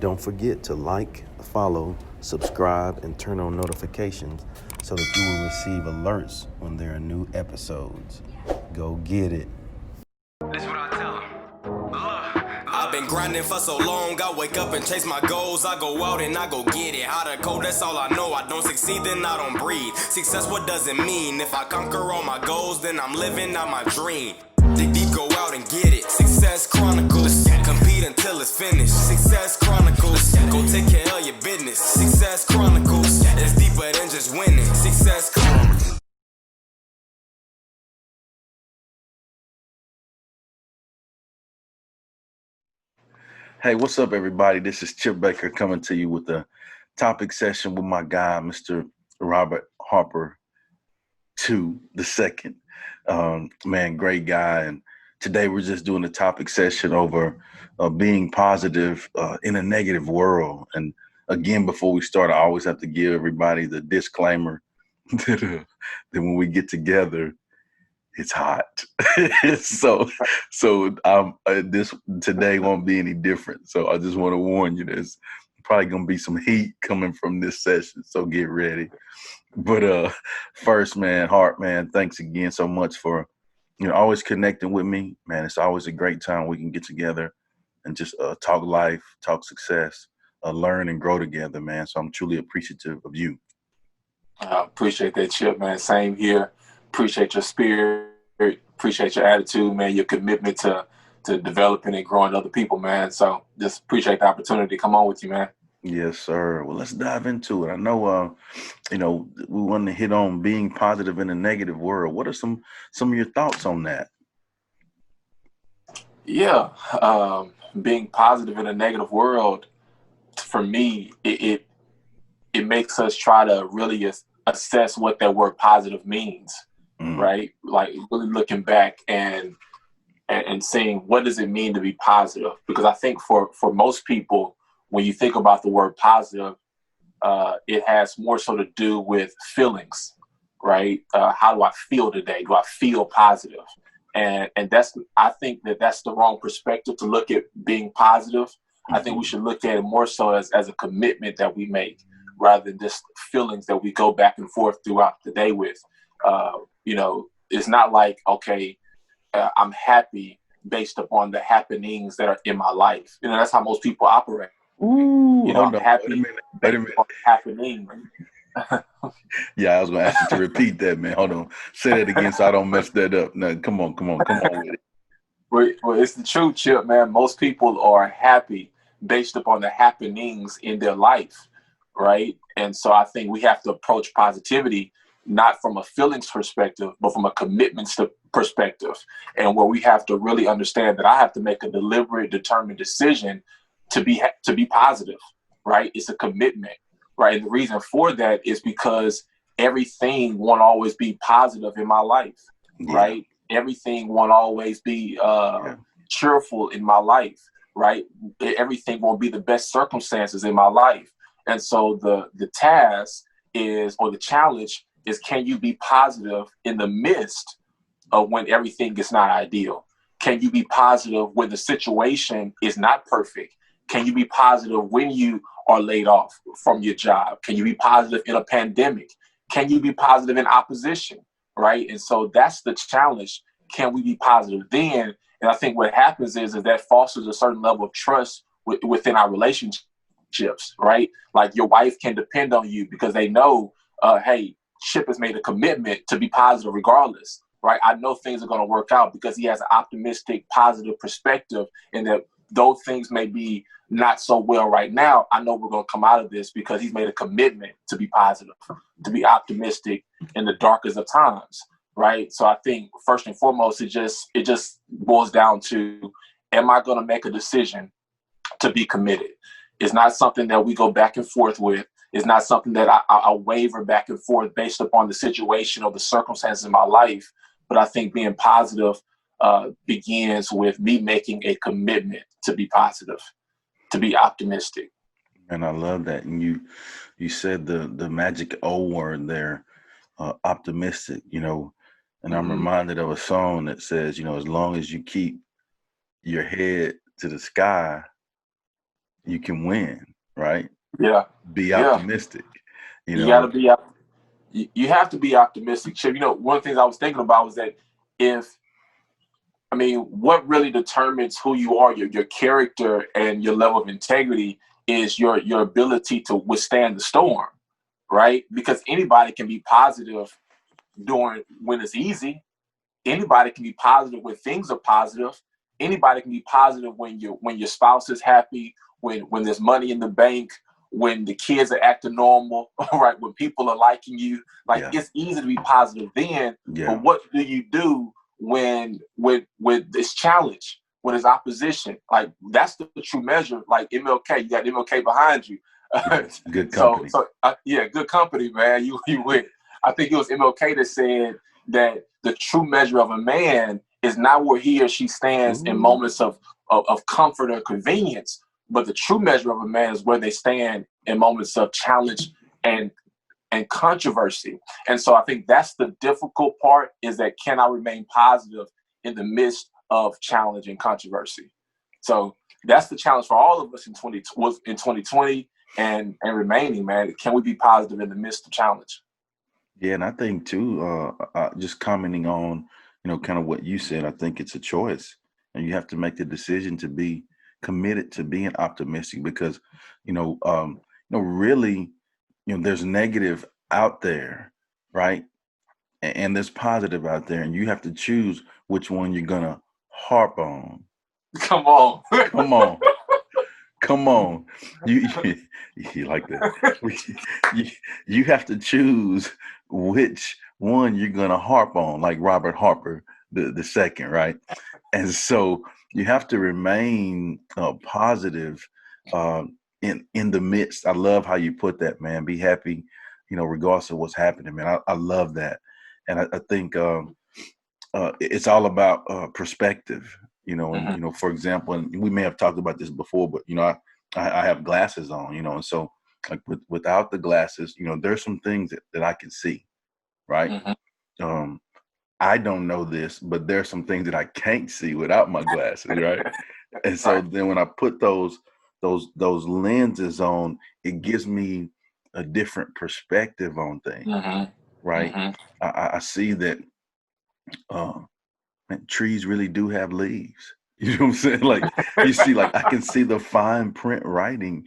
Don't forget to like, follow, subscribe, and turn on notifications so that you will receive alerts when there are new episodes. Go get it. This what I tell 'em. Look, I've been grinding for so long, I wake up and chase my goals. I go out and I go get it. How to code, that's all I know. I don't succeed, then I don't breathe. Success, what does it mean? If I conquer all my goals, then I'm living out my dream. Dig deep, go out and get it. Success Chronicles. Compete until it's finished. Success Chronicles. Go take care of your business. Success Chronicles. It's deeper than just winning. Success Chronicles. Hey, what's up, everybody? This is Chip Baker coming to you with a topic session with my guy, Mr. Robert Harper II, the second. Man, great guy. And today we're just doing a topic session over being positive in a negative world. And again, before we start, I always have to give everybody the disclaimer that when we get together, it's hot. so this today won't be any different. So I just want to warn you, there's probably gonna be some heat coming from this session. So get ready. But first, man, Hart, man, thanks again so much for always connecting with me, man. It's always a great time we can get together and just talk life, talk success, learn and grow together, man. So I'm truly appreciative of you. I appreciate that, Chip, man. Same here. Appreciate your spirit. Appreciate your attitude, man. Your commitment to developing and growing other people, man. So just appreciate the opportunity to come on with you, man. Yes, sir. Well, let's dive into it. I know, we want to hit on being positive in a negative world. What are some of your thoughts on that? Yeah, being positive in a negative world, for me, it makes us try to really assess what that word positive means, right? Like really looking back and seeing what does it mean to be positive? Because I think for most people, when you think about the word positive, it has more so to do with feelings, right? How do I feel today? Do I feel positive? And I think that's the wrong perspective to look at being positive. I think we should look at it more so as a commitment that we make rather than just feelings that we go back and forth throughout the day with. It's not like, okay, I'm happy based upon the happenings that are in my life. That's how most people operate. Ooh, I'm happy wait a minute. Happening. Yeah, I was going to ask you to repeat that, man. Hold on. Say that again so I don't mess that up. No, come on with it. Well, it's the truth, Chip, man. Most people are happy based upon the happenings in their life, right? And so I think we have to approach positivity not from a feelings perspective, but from a commitments perspective, and where we have to really understand that I have to make a deliberate, determined decision to be positive, right? It's a commitment, right? And the reason for that is because everything won't always be positive in my life, right? Everything won't always be cheerful in my life, right? Everything won't be the best circumstances in my life. And so the task is, or the challenge is, can you be positive in the midst of when everything is not ideal? Can you be positive when the situation is not perfect? Can you be positive when you are laid off from your job? Can you be positive in a pandemic? Can you be positive in opposition, right? And so that's the challenge. Can we be positive then? And I think what happens is that fosters a certain level of trust within our relationships, right? Like your wife can depend on you because they know, hey, Chip has made a commitment to be positive regardless, right? I know things are going to work out because he has an optimistic, positive perspective, and that though things may be not so well right now, I know we're going to come out of this because he's made a commitment to be positive, to be optimistic in the darkest of times, right? So I think first and foremost, it just boils down to, am I going to make a decision to be committed? It's not something that we go back and forth with. It's not something that I waver back and forth based upon the situation or the circumstances in my life. But I think being positive begins with me making a commitment to be positive, to be optimistic. And I love that. And you said the magic O word there, optimistic, and I'm reminded of a song that says, as long as you keep your head to the sky, you can win, right? Yeah. Be Yeah. optimistic, You got to be you have to be optimistic, Chip. One of the things I was thinking about was that what really determines who you are, your character and your level of integrity is your ability to withstand the storm, right? Because anybody can be positive when it's easy. Anybody can be positive when things are positive. Anybody can be positive when your spouse is happy, when there's money in the bank, when the kids are acting normal, right? When people are liking you. Like, yeah, it's easy to be positive then, yeah, but what do you do when with this challenge, when there's opposition? Like, that's the true measure. Like MLK, you got MLK behind you. yes. Good so company. so yeah, good company, man. You win. I think it was MLK that said that the true measure of a man is not where he or she stands in Ooh. moments of comfort or convenience, but the true measure of a man is where they stand in moments of challenge and controversy. And so I think that's the difficult part, is that can I remain positive in the midst of challenge and controversy? So that's the challenge for all of us in 2020 and remaining, man. Can we be positive in the midst of challenge? Yeah, and I think too, just commenting on, kind of what you said, I think it's a choice, and you have to make the decision to be committed to being optimistic because, really, there's negative out there, right? And there's positive out there, and you have to choose which one you're gonna harp on. Come on. Come on. Come on, you you like that? You, you have to choose which one you're gonna harp on, like Robert Harper the second, right? And so you have to remain positive in the midst. I love how you put that, man. Be happy, regardless of what's happening, man. I love that, and I think it's all about perspective, and for example, and we may have talked about this before, but I have glasses on, and so like without the glasses, there's some things that I can see, right? Um, I don't know this, but there's some things that I can't see without my glasses, right? And so Right. then when I put those lenses on, it gives me a different perspective on things, right? I see that man, trees really do have leaves. You know what I'm saying? Like you see, like I can see the fine print writing,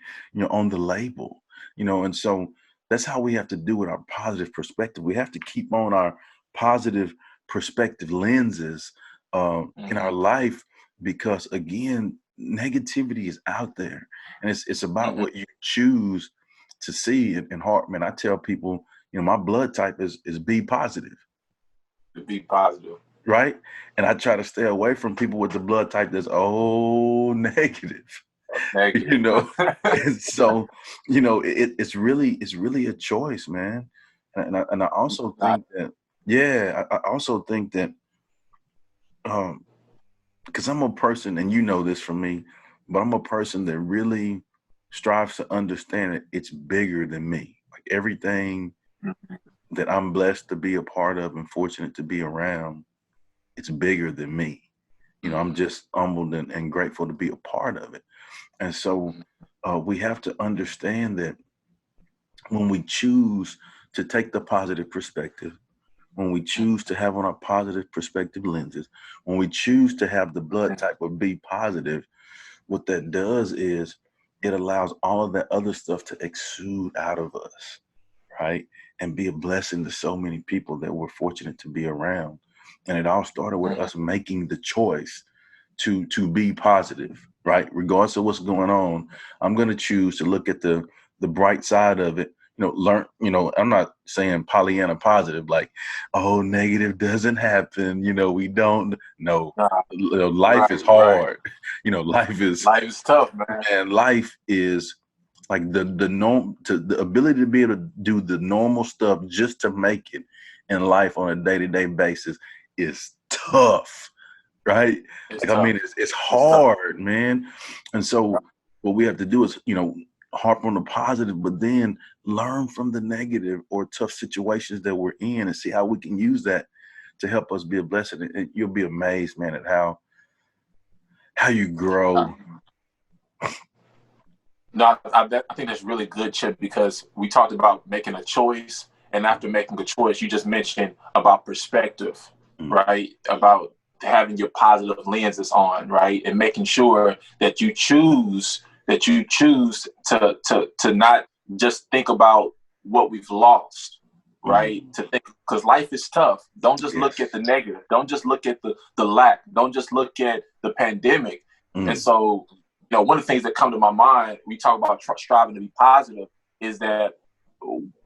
on the label, and so that's how we have to do with our positive perspective. We have to keep on our positive perspective lenses in our life because again, negativity is out there, and it's about what you choose to see. And heart, man, I tell people, my blood type is B positive. To be positive. Right? And I try to stay away from people with the blood type that's negative, Negative. And so, it's really a choice, man. And I also think that, yeah, I also think that, because I'm a person, and you know this from me, but I'm a person that really strives to understand that it's bigger than me. Like everything that I'm blessed to be a part of and fortunate to be around, it's bigger than me. I'm just humbled and grateful to be a part of it. And so we have to understand that when we choose to take the positive perspective, when we choose to have on our positive perspective lenses, when we choose to have the blood type of B positive, what that does is it allows all of that other stuff to exude out of us, right? And be a blessing to so many people that we're fortunate to be around. And it all started with us making the choice to be positive, right? Regardless of what's going on, I'm going to choose to look at the bright side of it. Learn. I'm not saying Pollyanna positive, like, oh, negative doesn't happen. We don't. No, life is Right. hard. Life is, Life is tough, man. and life is like the norm, to the ability to be able to do the normal stuff just to make it in life on a day-to-day basis is tough, right? It's Like, I tough. mean, it's It's tough. hard, man. And so what we have to do is, harp on the positive, but then learn from the negative or tough situations that we're in and see how we can use that to help us be a blessing. And you'll be amazed, man, at how you grow. No, I think that's really good, Chip, because we talked about making a choice. And after making a choice, you just mentioned about perspective, right? About having your positive lenses on, right? And making sure that you choose to not just think about what we've lost, right? To think, because life is tough. Don't just look at the negative. Don't just look at the lack. Don't just look at the pandemic. And so, one of the things that come to my mind, we talk about striving to be positive, is that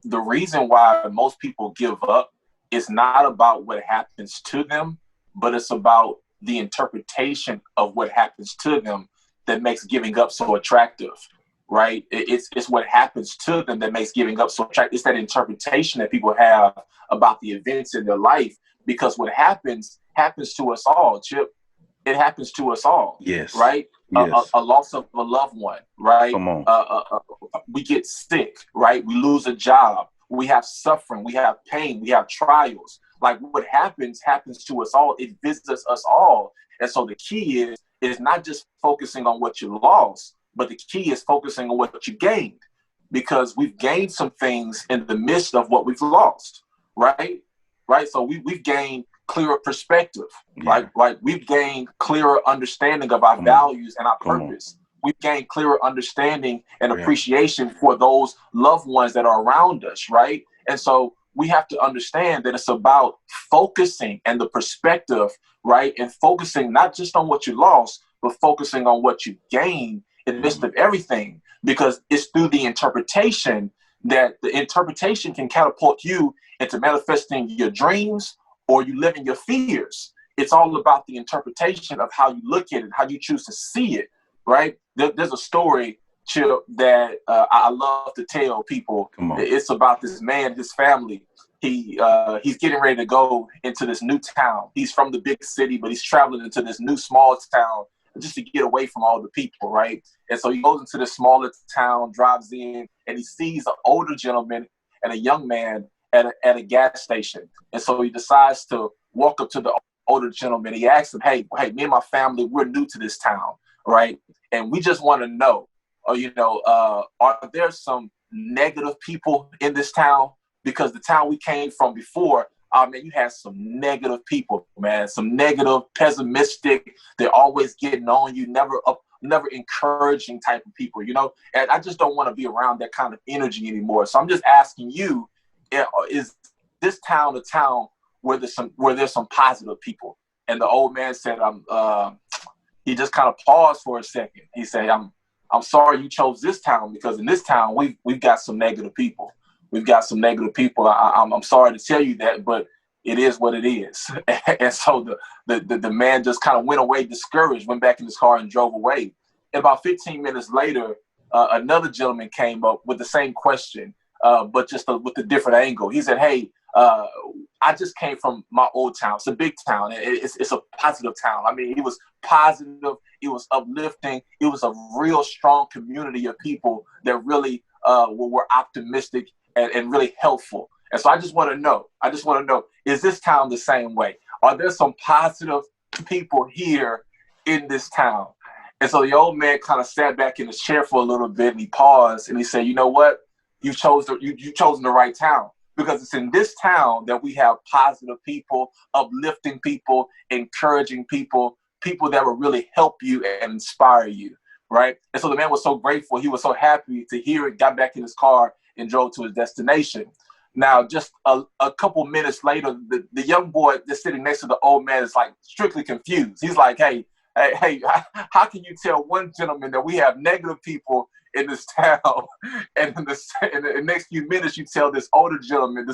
the reason why most people give up is not about what happens to them, but it's about the interpretation of what happens to them that makes giving up so attractive, right? It's what happens to them that makes giving up so attractive. It's that interpretation that people have about the events in their life, because what happens to us all, Chip. It happens to us all. Yes. Right? Yes. A loss of a loved one, right? Come on. We get sick, right? We lose a job. We have suffering. We have pain. We have trials. Like, what happens to us all. It visits us all. And so the key is not just focusing on what you lost, but the key is focusing on what you gained, because we've gained some things in the midst of what we've lost, right? Right. So we've gained clearer perspective, right? Like, we've gained clearer understanding of our values and our purpose. We've gained clearer understanding and appreciation for those loved ones that are around us, right? And so we have to understand that it's about focusing and the perspective, right? And focusing not just on what you lost, but focusing on what you gained in the midst of everything, because it's through the interpretation that the interpretation can catapult you into manifesting your dreams, or you live in your fears. It's all about the interpretation of how you look at it, how you choose to see it, right? There's a story, Chip, that I love to tell people. It's about this man, his family. He's getting ready to go into this new town. He's from the big city, but he's traveling into this new small town just to get away from all the people, right? And so he goes into this smaller town, drives in, and he sees an older gentleman and a young man at a gas station. And so he decides to walk up to the older gentleman. He asks him, hey, me and my family, we're new to this town, right? And we just want to know, are there some negative people in this town? Because the town we came from before, man, you had some negative people, man, some negative, pessimistic, they're always getting on you, never encouraging type of people, and I just don't want to be around that kind of energy anymore. So I'm just asking you, is this town a town where there's some positive people? And the old man said, he just kind of paused for a second. He said, I'm sorry you chose this town, because in this town we've got some negative people. We've got some negative people. I'm sorry to tell you that, but it is what it is. And so the man just kind of went away discouraged, went back in his car and drove away. And about 15 minutes later, another gentleman came up with the same question, but just with a different angle. He said, hey, I just came from my old town. It's a big town. It's a positive town. I mean, it was positive. It was uplifting. It was a real strong community of people that really were optimistic and really helpful. And so I just want to know, is this town the same way? Are there some positive people here in this town? And so the old man kind of sat back in his chair for a little bit, and he paused and he said, you know what? You've chosen the right town, because it's in this town that we have positive people, uplifting people, encouraging people, people that will really help you and inspire you, right? And so the man was so grateful. He was so happy to hear it, got back in his car and drove to his destination. Now, just a couple minutes later, the young boy that's sitting next to the old man is like strictly confused. He's like, hey, how can you tell one gentleman that we have negative people in this town, and in the next few minutes you tell this other gentleman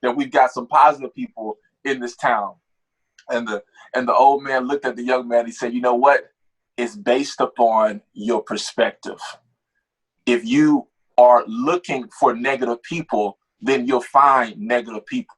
that we've got some positive people in this town? And the old man looked at the young man. He said, you know what? It's based upon your perspective. If you are looking for negative people, then you'll find negative people.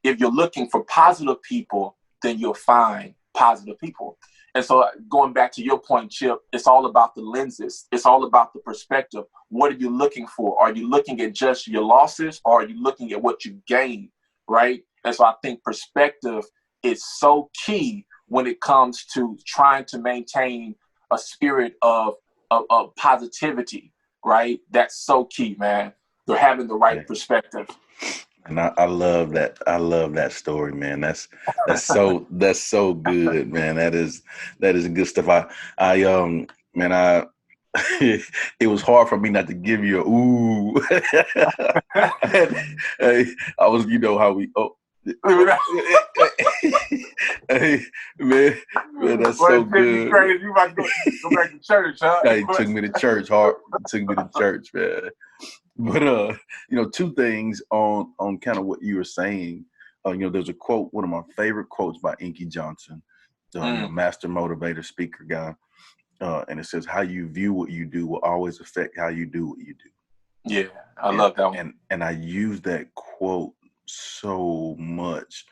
If you're looking for positive people, then you'll find positive people. And so going back to your point, Chip, it's all about the lenses. It's all about the perspective. What are you looking for? Are you looking at just your losses, or are you looking at what you gain, right? And so I think perspective is so key when it comes to trying to maintain a spirit of of positivity, right? That's so key, man. They're having the right perspective. And I love that. I love that story, man. That's so good, man. That is good stuff. Man, it was hard for me not to give you a ooh. Hey, I was, how we hey, man, that's so good. Crazy. You about to go back to church, huh? Hey, took me to church, Hart. Took me to church, man. But two things on kind of what you were saying. There's a quote, one of my favorite quotes by Inky Johnson, master motivator, speaker guy, and it says, "How you view what you do will always affect how you do what you do." Yeah, I love that one. And I use that quote so much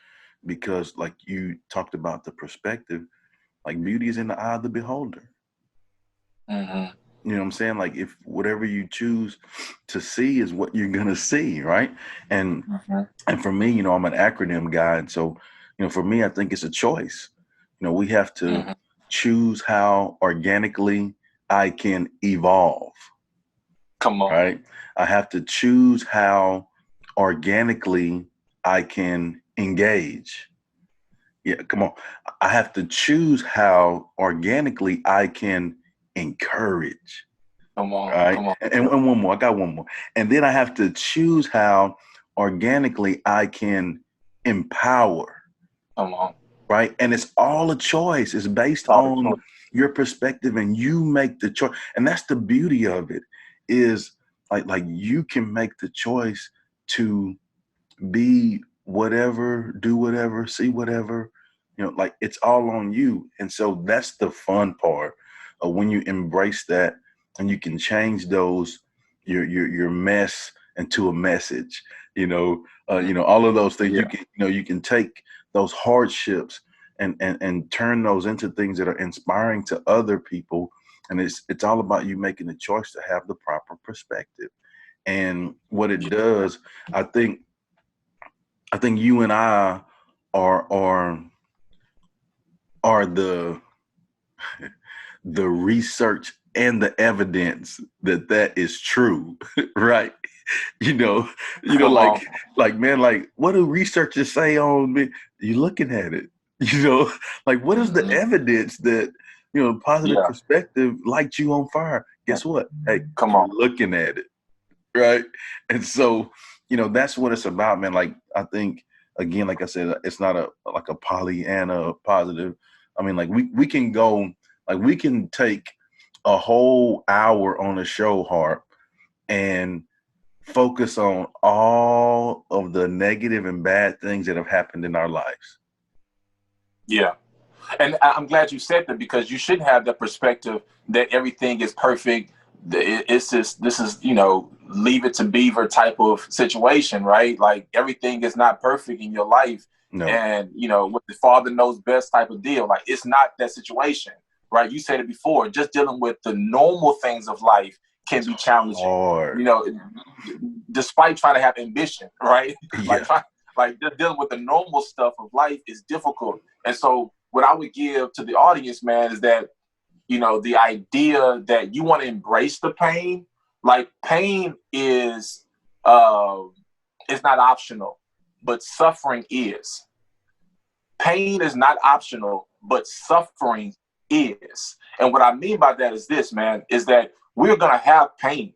because, like you talked about the perspective, like beauty is in the eye of the beholder. Mm-hmm. You know what I'm saying? Like, if whatever you choose to see is what you're going to see, right? And for me, I'm an acronym guy. And so, for me, I think it's a choice. We have to choose how organically I can evolve. Come on. Right? I have to choose how organically I can engage. Yeah, come on. I have to choose how organically I can encourage. Come on. Right? Come on. And one more. I got one more. And then I have to choose how organically I can empower. Come on. Right? And it's all a choice. It's based on your perspective, and you make the choice. And that's the beauty of it, is like you can make the choice to be whatever, do whatever, see whatever, like it's all on you. And so that's the fun part of when you embrace that, and you can change those, your mess into a message, all of those things. You can take those hardships and turn those into things that are inspiring to other people. And it's all about you making the choice to have the proper perspective. And what it does, I think you and I are the research and the evidence that is true, right? Like man, like what do researchers say on me? You're looking at it, like what is the evidence that positive perspective lights you on fire? Guess what? Hey, come on, looking at it, right? And so that's what it's about, man. Like I think, again, like I said, it's not a Pollyanna positive. I mean, like we can go, like we can take a whole hour on a show, Harp, and focus on all of the negative and bad things that have happened in our lives. Yeah. And I'm glad you said that, because you shouldn't have the perspective that everything is perfect. It's just, this is, leave it to Beaver type of situation, right? Like everything is not perfect in your life. No. And, what the Father knows best type of deal. Like it's not that situation, right? You said it before, just dealing with the normal things of life can be challenging, despite trying to have ambition, right? Yeah. Like just dealing with the normal stuff of life is difficult. And so what I would give to the audience, man, is that, the idea that you want to embrace the pain, like pain is it's not optional, but suffering is. Pain is not optional, but suffering is. And what I mean by that is this, man, is that we're going to have pain.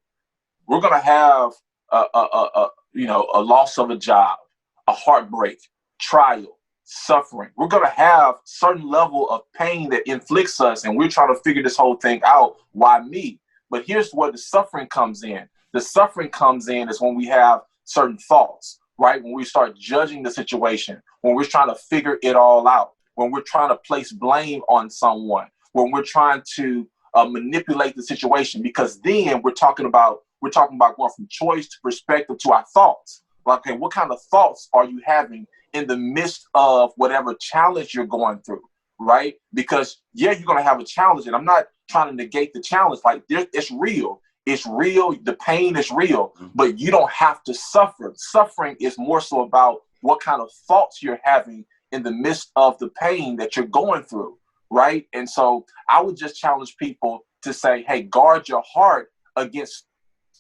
We're going to have a loss of a job, a heartbreak, trial, suffering. We're going to have certain level of pain that inflicts us, and we're trying to figure this whole thing out. Why me? But here's where the suffering comes in. The suffering comes in is when we have certain thoughts, right? When we start judging the situation, when we're trying to figure it all out, when we're trying to place blame on someone, when we're trying to manipulate the situation, because then we're talking about going from choice to perspective to our thoughts. Like, okay, what kind of thoughts are you having in the midst of whatever challenge you're going through, right? Because you're going to have a challenge, and I'm not trying to negate the challenge. Like it's real. It's real. The pain is real, but you don't have to suffer. Suffering is more so about what kind of thoughts you're having in the midst of the pain that you're going through, right? And so I would just challenge people to say, hey, guard your heart against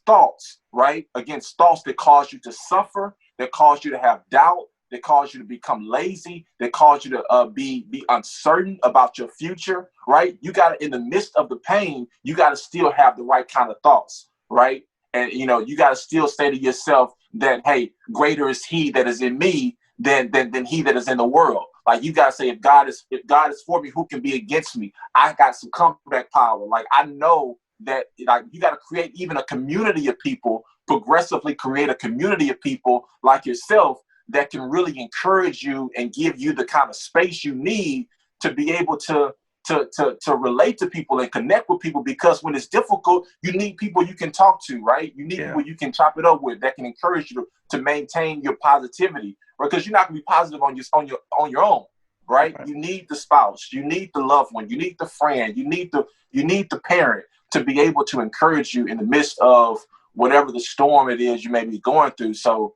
thoughts, right? Against thoughts that cause you to suffer, that cause you to have doubt, that cause you to become lazy, that cause you to be uncertain about your future, right? You got to, in the midst of the pain, you got to still have the right kind of thoughts, right? And, you got to still say to yourself that, hey, greater is he that is in me than he that is in the world. Like, you got to say, if God is for me, who can be against me? I got some comeback power. Like, I know that, like, you got to create even a community of people, progressively create a community of people like yourself that can really encourage you and give you the kind of space you need to be able to relate to people and connect with people, because when it's difficult, you need people you can talk to, right? You need people you can chop it up with that can encourage you to maintain your positivity, right? Because you're not gonna be positive on your own, right? You need the spouse, you need the loved one, you need the friend, you need the parent to be able to encourage you in the midst of whatever the storm it is you may be going through. So,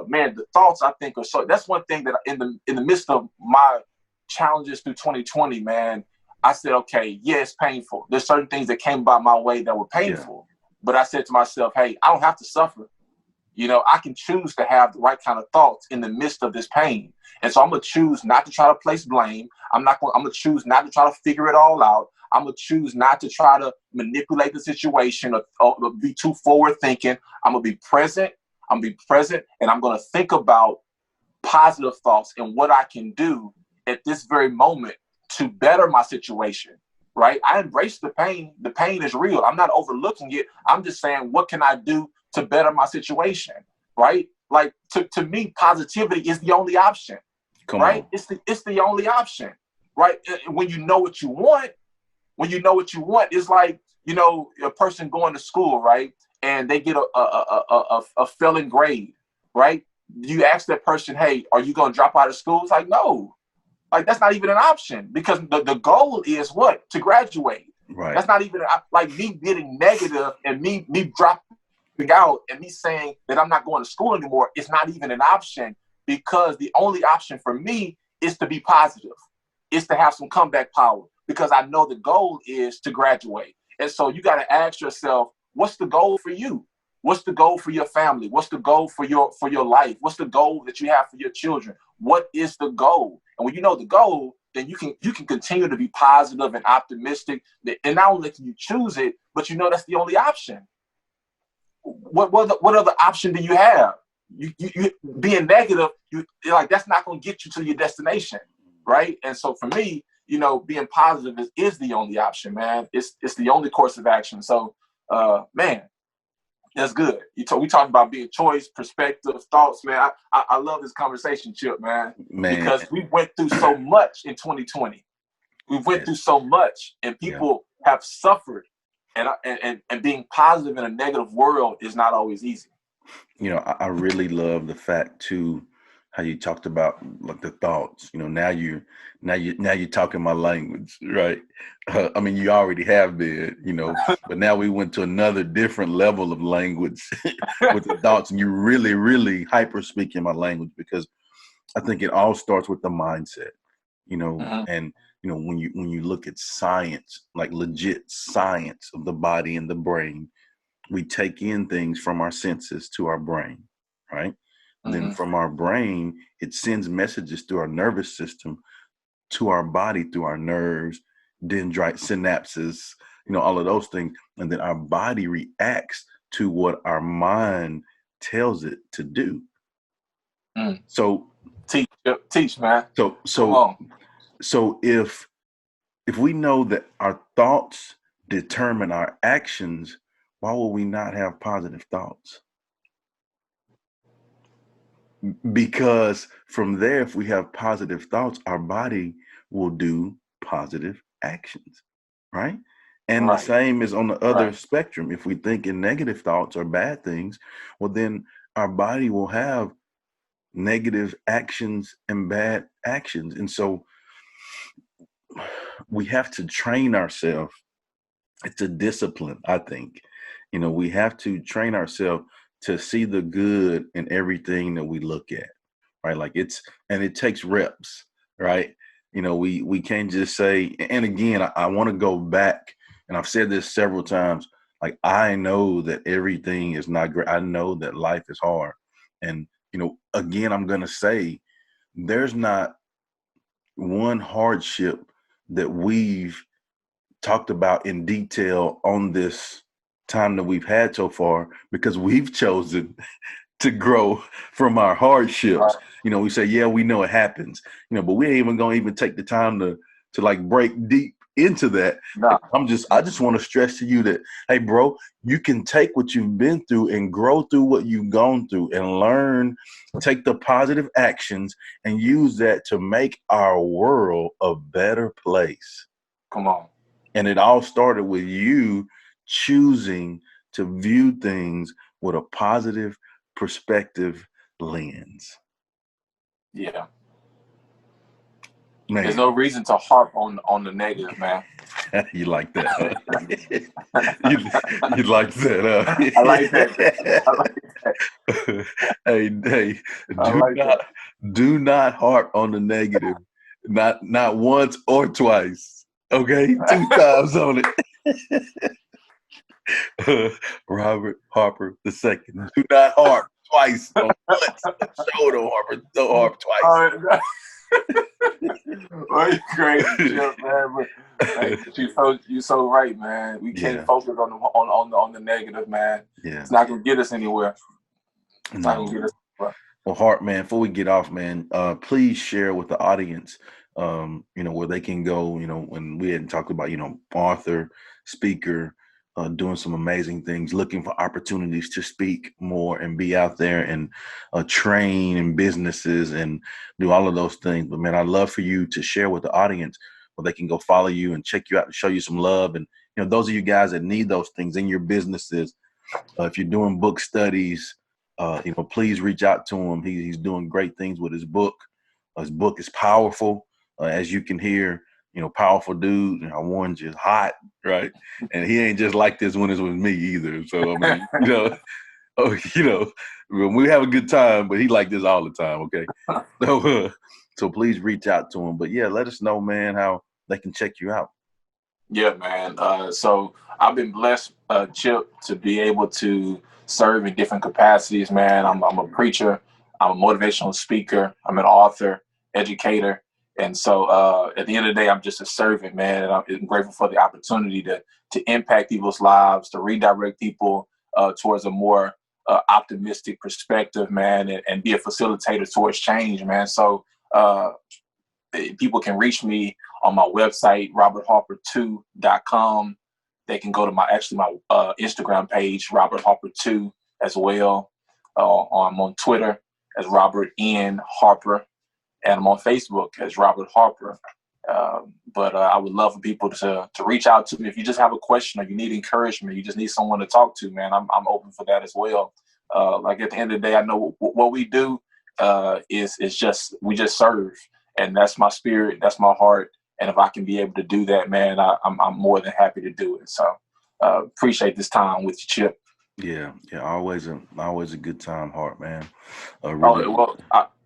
man, the thoughts, I think, are so. That's one thing that in the midst of my challenges through 2020, man, I said, okay, yeah, it's painful. There's certain things that came by my way that were painful, but I said to myself, hey, I don't have to suffer. I can choose to have the right kind of thoughts in the midst of this pain. And so I'm going to choose not to try to place blame. I'm going to choose not to try to figure it all out. I'm going to choose not to try to manipulate the situation or be too forward thinking. I'm going to be present. I'm going to be present, and I'm going to think about positive thoughts and what I can do at this very moment to better my situation, right? I embrace the pain. The pain is real. I'm not overlooking it. I'm just saying, what can I do to better my situation, right? Like, to me, positivity is the only option, right? It's the only option, right? When you know what you want, it's like, a person going to school, right? And they get a failing grade, right? You ask that person, hey, are you going to drop out of school? It's like, no. Like, that's not even an option, because the goal is what? To graduate. Right. That's not even like me getting negative and me dropping out and me saying that I'm not going to school anymore. It's not even an option, because the only option for me is to be positive. It's to have some comeback power, because I know the goal is to graduate. And so you got to ask yourself, what's the goal for you? What's the goal for your family? What's the goal for your life? What's the goal that you have for your children? What is the goal? And when you know the goal, then you can continue to be positive and optimistic. And not only can you choose it, but that's the only option. What other option do you have? You being negative, like, that's not going to get you to your destination, right? And so for me, being positive is the only option, man. It's the only course of action. So, man, that's good. We talked about being choice, perspective, thoughts, man. I love this conversation, Chip, man, because we went through so much in 2020. We went through so much, and people have suffered, and being positive in a negative world is not always easy. I really love the fact too, how you talked about, like, the thoughts. Now you're talking my language, right? I mean, you already have been, but now we went to another different level of language with the thoughts, and you really, really hyper speaking my language, because I think it all starts with the mindset, and when you look at science, like legit science of the body and the brain, we take in things from our senses to our brain, right? Then from our brain, it sends messages through our nervous system to our body through our nerves, dendrite synapses, all of those things. And then our body reacts to what our mind tells it to do. So teach, man. So if we know that our thoughts determine our actions, why will we not have positive thoughts? Because from there, if we have positive thoughts, our body will do positive actions, right? And the same is on the other spectrum. If we think in negative thoughts or bad things, well, then our body will have negative actions and bad actions. And so we have to train ourselves. It's a discipline, I think. We have to train ourselves to see the good in everything that we look at, right? Like, and it takes reps, right? We can't just say, and again, I want to go back And I've said this several times. Like, I know that everything is not great. I know that life is hard. And, again, I'm going to say there's not one hardship that we've talked about in detail on this time that we've had so far, because we've chosen to grow from our hardships. We say, yeah, we know it happens, but we ain't even gonna even take the time to like break deep into that. No. I just want to stress to you that, hey, bro, you can take what you've been through and grow through what you've gone through and learn, take the positive actions and use that to make our world a better place. Come on. And it all started with you choosing to view things with a positive perspective lens. Yeah. Man. There's no reason to harp on the negative, man. You like that, huh? you like that, huh? I like that. I like that. Hey, do not harp on the negative. Not once or twice. Okay? 2 times on it. Robert Harper II. Do not harp twice on once. Show don't harp twice. Well, you're crazy, Chip, man. But you're so right, man. We can't focus on the negative, man. Yeah. It's not gonna get us anywhere. It's not gonna get us anywhere. Well, Hart, man, before we get off, man, please share with the audience, where they can go, when we had talked about, author, speaker, doing some amazing things, looking for opportunities to speak more and be out there and train in businesses and do all of those things. But, man, I'd love for you to share with the audience where they can go follow you and check you out and show you some love. And, those of you guys that need those things in your businesses, if you're doing book studies, please reach out to him. He's doing great things with his book. His book is powerful, as you can hear. Powerful dude. I warned you, hot, right? And he ain't just like this when it's with me either. So I mean, when we have a good time, but he like this all the time. Okay, so please reach out to him. But yeah, let us know, man, how they can check you out. Yeah, man. So I've been blessed, Chip, to be able to serve in different capacities, man. I'm a preacher. I'm a motivational speaker. I'm an author, educator. And so at the end of the day, I'm just a servant, man. And I'm grateful for the opportunity to impact people's lives, to redirect people towards a more optimistic perspective, man, and be a facilitator towards change, man. So people can reach me on my website, robertharper2.com. They can go to my Instagram page, Robert Harper 2 as well. I'm on Twitter as Robert N. Harper, and I'm on Facebook as Robert Harper. But I would love for people to reach out to me. If you just have a question or you need encouragement, you just need someone to talk to, man, I'm open for that as well. Like at the end of the day, I know what we do is we just serve. And that's my spirit. That's my heart. And if I can be able to do that, man, I'm more than happy to do it. So appreciate this time with you, Chip. Yeah. Always a good time, Hart, man. Really. Well,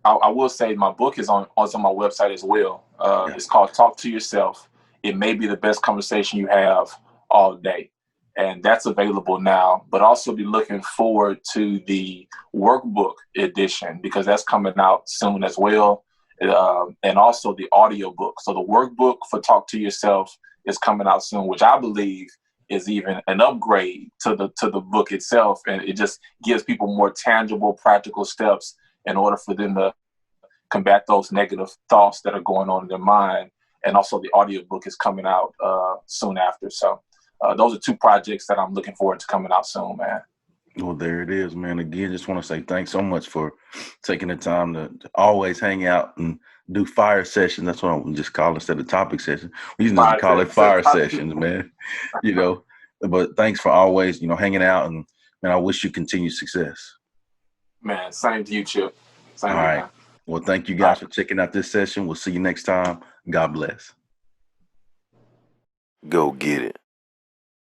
I will say my book is on my website as well. It's called Talk to Yourself. It may be the best conversation you have all day. And that's available now, but also be looking forward to the workbook edition, because that's coming out soon as well. And also the audio book. So the workbook for Talk to Yourself is coming out soon, which I believe is even an upgrade to the book itself. And it just gives people more tangible, practical steps in order for them to combat those negative thoughts that are going on in their mind. And also the audio book is coming out soon after. So those are 2 projects that I'm looking forward to coming out soon, man. Well, there it is, man. Again, just want to say thanks so much for taking the time to always hang out and do fire sessions. That's what I just call it instead of topic session. We used to call it fire sessions, man. But thanks for always, hanging out, and I wish you continued success. Man, same to you, Chip. Same All right. Well, thank you guys for checking out this session. We'll see you next time. God bless. Go get it.